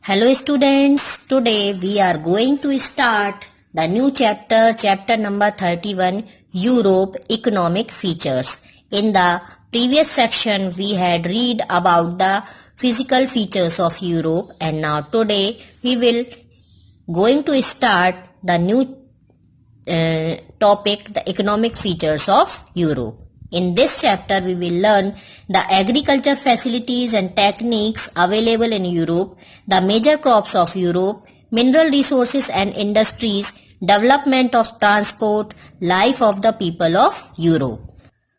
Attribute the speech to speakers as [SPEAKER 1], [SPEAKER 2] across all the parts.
[SPEAKER 1] Hello students, today we are going to start the new chapter number 31, Europe Economic Features. In the previous section we had read about the physical features of Europe, and now today we will going to start the new topic, the economic features of Europe. In this chapter, we will learn the agriculture facilities and techniques available in Europe, the major crops of Europe, mineral resources and industries, development of transport, life of the people of Europe.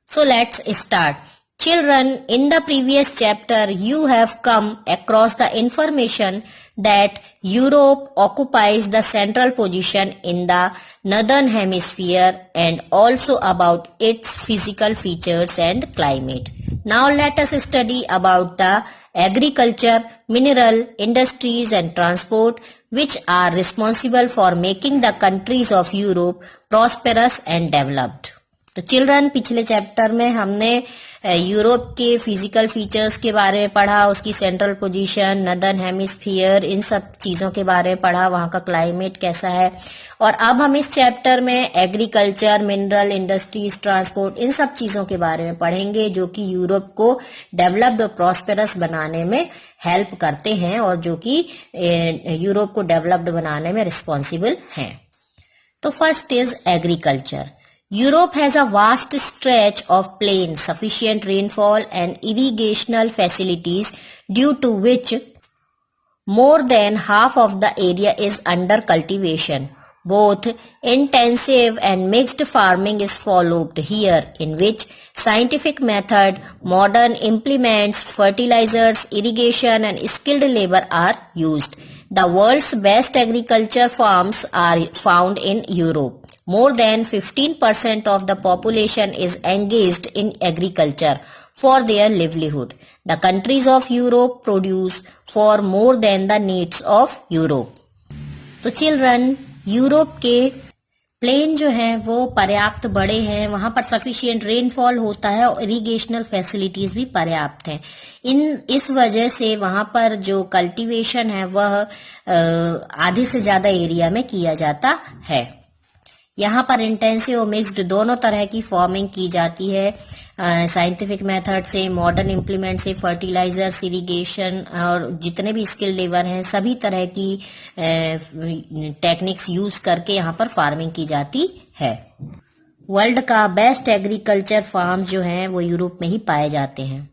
[SPEAKER 1] So let's start. Children, in the previous chapter, you have come across the information that Europe occupies the central position in the northern hemisphere and also about its physical features and climate. Now let us study about the agriculture, mineral, industries and transport, which are responsible for making the countries of Europe prosperous and developed. तो children, पिछले chapter में हमने Europe के physical features के बारे में पढ़ा, उसकी सेंट्रल पोजीशन, नदर्न हेमिस्फीयर, इन सब चीजों के बारे में पढ़ा, वहां का क्लाइमेट कैसा है। और अब हम इस चैप्टर में एग्रीकल्चर, मिनरल, इंडस्ट्रीज, ट्रांसपोर्ट, इन सब चीजों के बारे में पढ़ेंगे जो कि यूरोप को डेवलप्ड और प्रॉस्पेरस बनाने में हेल्प करते हैं और जो कि यूरोप को डेवलप्ड बनाने में रिस्पॉन्सिबल हैं। तो first is agriculture. Europe has a vast stretch of plain, sufficient rainfall and irrigational facilities, due to which more than half of the area is under cultivation. Both intensive and mixed farming is followed here, in which scientific method, modern implements, fertilizers, irrigation and skilled labor are used. The world's best agriculture farms are found in Europe. More than 15% of the population is engaged in agriculture for their livelihood. The countries of Europe produce for more than the needs of Europe. तो children, Europe के plane जो हैं वो पर्याप्त बड़े हैं, वहां पर सफिशिएंट रेनफॉल होता है और इरिगेशनल फैसिलिटीज भी पर्याप्त हैं। इस वजह से वहां पर जो कल्टीवेशन है वह आधे से ज्यादा एरिया में किया जाता है। यहाँ पर इंटेंसिव और मिक्स्ड दोनों तरह की फार्मिंग की जाती है, साइंटिफिक मेथड से, मॉडर्न इम्प्लीमेंट से, फर्टिलाइजर्स, इरिगेशन और जितने भी स्किल लेबर हैं सभी तरह की टेक्निक्स यूज करके यहाँ पर फार्मिंग की जाती है। वर्ल्ड का बेस्ट एग्रीकल्चर फार्म जो हैं वो यूरोप में ही पाए जाते हैं।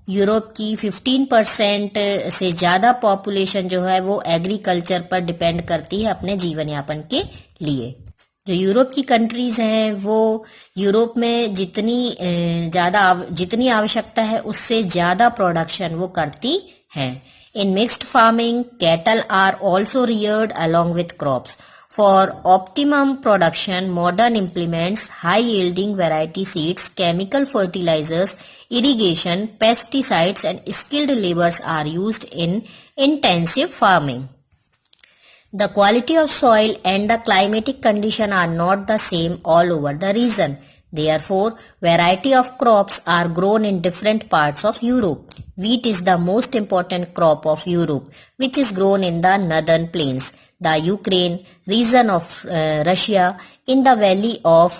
[SPEAKER 1] यूरोप की 15% से ज्यादा पॉपुलेशन जो है वो एग्रीकल्चर पर डिपेंड करती है अपने जीवन यापन के लिए। जो यूरोप की कंट्रीज हैं वो यूरोप में जितनी आवश्यकता है उससे ज्यादा प्रोडक्शन वो करती हैं। In mixed farming, cattle are also reared along with crops. For optimum production, modern implements, high yielding variety seeds, chemical fertilizers, irrigation, pesticides and skilled laborers are used in intensive farming. The quality of soil and the climatic condition are not the same all over the region. Therefore, variety of crops are grown in different parts of Europe. Wheat is the most important crop of Europe, which is grown in the northern plains, the Ukraine region of Russia, in the valley of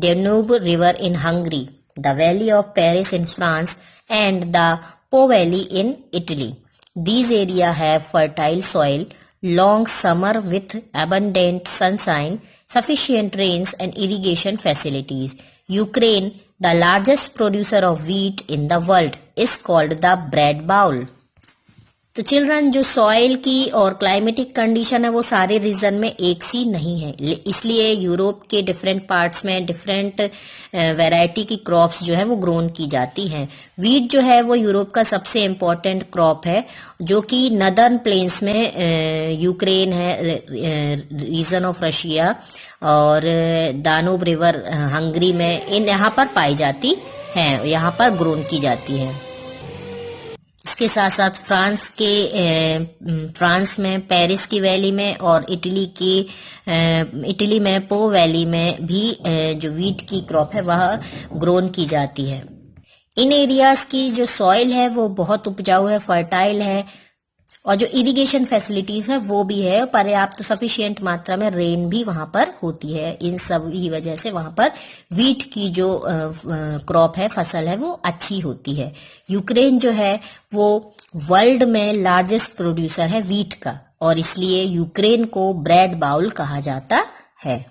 [SPEAKER 1] Danube River in Hungary, the valley of Paris in France, and the Po Valley in Italy. These areas have fertile soil, long summer with abundant sunshine, sufficient rains and irrigation facilities. Ukraine, the largest producer of wheat in the world, is called the bread bowl. तो children, जो soil की और climatic condition है वो सारे reason में एक सी नहीं है, इसलिए यूरोप के डिफरेंट पार्ट्स में डिफरेंट वैरायटी की क्रॉप्स जो है वो ग्रोन की जाती हैं। वीट जो है वो यूरोप का सबसे इम्पोर्टेंट क्रॉप है जो कि नदर्न प्लेन्स में यूक्रेन है, रीजन ऑफ रशिया और दानूब रिवर हंगरी में यहाँ पर पाई जाती है, यहाँ पर ग्रोन की जाती है। इसके साथ साथ फ्रांस में पेरिस की वैली में और इटली में पो वैली में भी जो वीट की क्रॉप है वह ग्रोन की जाती है। इन एरियाज की जो सॉइल है वो बहुत उपजाऊ है, फर्टाइल है और जो इरिगेशन फैसिलिटीज है वो भी है, पर्याप्त सफिशिएंट मात्रा में रेन भी वहां पर होती है। इन सब की वजह से वहां पर वीट की जो क्रॉप है, फसल है, वो अच्छी होती है। यूक्रेन जो है वो वर्ल्ड में लार्जेस्ट प्रोड्यूसर है वीट का, और इसलिए यूक्रेन को ब्रेड बाउल कहा जाता है।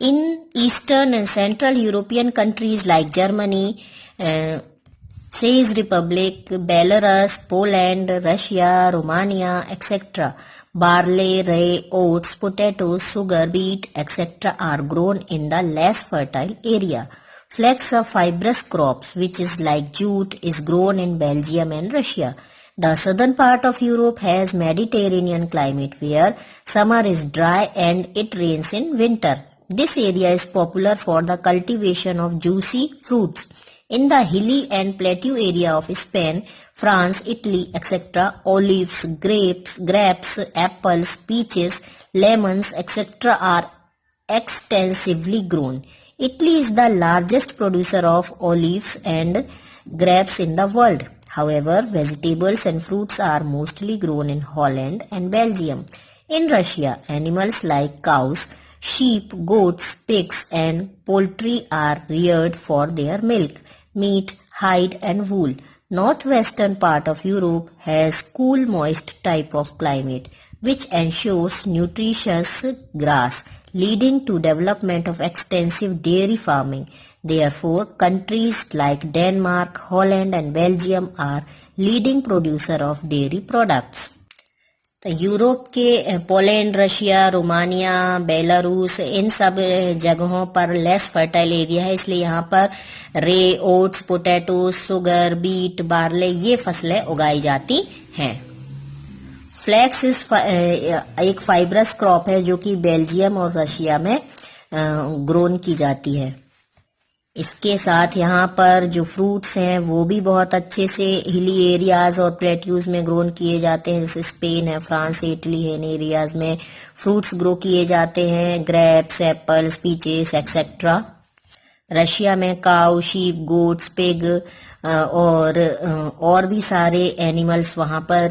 [SPEAKER 1] In Eastern and Central European countries like Germany, Czech Republic, Belarus, Poland, Russia, Romania, etc., barley, rye, oats, potatoes, sugar, wheat, etc. are grown in the less fertile area. Flax, of fibrous crops, which is like jute, is grown in Belgium and Russia. The southern part of Europe has Mediterranean climate where summer is dry and it rains in winter. This area is popular for the cultivation of juicy fruits. In the hilly and plateau area of Spain, France, Italy, etc., olives, grapes, apples, peaches, lemons, etc. are extensively grown. Italy is the largest producer of olives and grapes in the world. However, vegetables and fruits are mostly grown in Holland and Belgium. In Russia, animals like cows, sheep, goats, pigs and poultry are reared for their milk, meat, hide and wool. Northwestern part of Europe has cool moist type of climate which ensures nutritious grass, leading to development of extensive dairy farming. Therefore, countries like Denmark, Holland and Belgium are leading producer of dairy products. तो Europe के Poland, Russia, Romania, Belarus, इन सब जगहों पर less fertile area है, इसलिए यहाँ पर rye, oats, potato, sugar, beet, barley ये फसलें उगाई जाती हैं। फ्लैक्स एक फाइब्रस क्रॉप है जो कि बेल्जियम और रशिया में ग्रोन की जाती है। इसके साथ यहाँ पर जो फ्रूट्स हैं वो भी बहुत अच्छे से हिली एरियाज और प्लेट्यूज में ग्रोन किए जाते हैं, जैसे स्पेन है, फ्रांस, इटली है, इन एरियाज में फ्रूट्स ग्रो किए जाते हैं, grapes, apples, peaches etcetera. Russia में काउ, शीप, गोट्स, पिग और भी सारे एनिमल्स वहां पर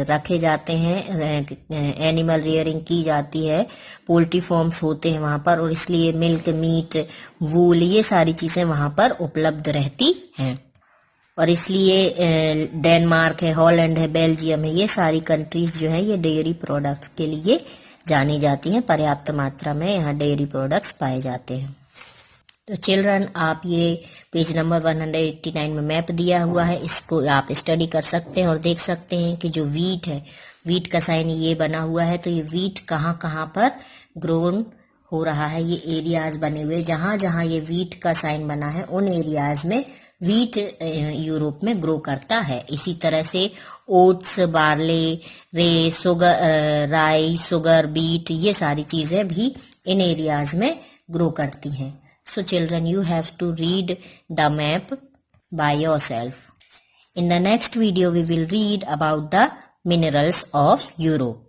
[SPEAKER 1] रखे जाते हैं, एनिमल रियरिंग की जाती है, पोल्ट्री फार्म्स होते हैं वहां पर, और इसलिए मिल्क, मीट, वूल ये सारी चीजें वहां पर उपलब्ध रहती हैं। और इसलिए डेनमार्क है, हॉलैंड है, बेल्जियम है, ये सारी कंट्रीज जो है ये डेयरी प्रोडक्ट्स के लिए जानी जाती हैं। पर्याप्त मात्रा में यहाँ डेयरी प्रोडक्ट्स पाए जाते हैं। तो चिल्ड्रन, आप ये पेज नंबर 189 में मैप दिया हुआ है, इसको आप स्टडी कर सकते हैं और देख सकते हैं कि जो वीट है, वीट का साइन ये बना हुआ है, तो ये वीट कहाँ कहाँ पर ग्रोन हो रहा है, ये एरियाज बने हुए, जहां जहां ये वीट का साइन बना है उन एरियाज में वीट यूरोप में ग्रो करता है। इसी तरह से ओट्स, बार्ले, रे, राई, शुगर, बीट ये सारी चीजें भी इन एरियाज में ग्रो करती हैं। So children, you have to read the map by yourself. In the next video, we will read about the minerals of Europe.